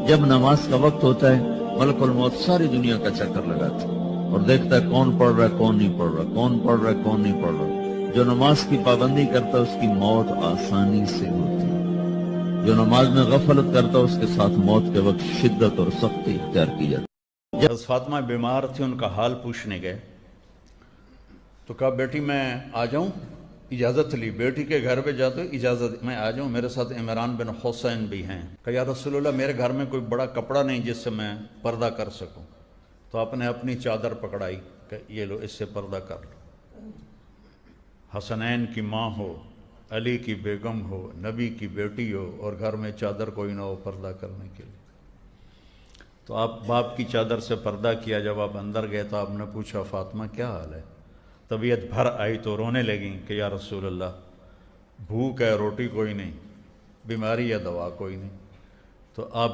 جب نماز کا وقت ہوتا ہے ملک الموت ساری دنیا کا چکر لگاتا ہے اور دیکھتا ہے کون پڑھ رہا ہے کون نہیں پڑھ رہا، کون پڑھ رہا ہے کون نہیں پڑھ رہا۔ جو نماز کی پابندی کرتا ہے اس کی موت آسانی سے ہوتی ہے، جو نماز میں غفلت کرتا ہے اس کے ساتھ موت کے وقت شدت اور سختی اختیار کی جاتی ہے۔ حضرت فاطمہ بیمار تھی، ان کا حال پوچھنے گئے تو کہا بیٹی میں آ جاؤں؟ اجازت لی، بیٹی کے گھر پہ جاتے اجازت میں آ جاؤں، میرے ساتھ عمران بن حسین بھی ہیں۔ کہا یا رسول اللہ میرے گھر میں کوئی بڑا کپڑا نہیں جس سے میں پردہ کر سکوں، تو آپ نے اپنی چادر پکڑائی کہ یہ لو اس سے پردہ کر لو۔ حسنین کی ماں ہو، علی کی بیگم ہو، نبی کی بیٹی ہو اور گھر میں چادر کوئی نہ ہو پردہ کرنے کے لیے، تو آپ باپ کی چادر سے پردہ کیا۔ جب آپ اندر گئے تو آپ نے پوچھا فاطمہ کیا حال ہے؟ طبیعت بھر آئی تو رونے لگیں کہ یا رسول اللہ بھوک ہے، روٹی کوئی نہیں، بیماری یا دوا کوئی نہیں۔ تو آپ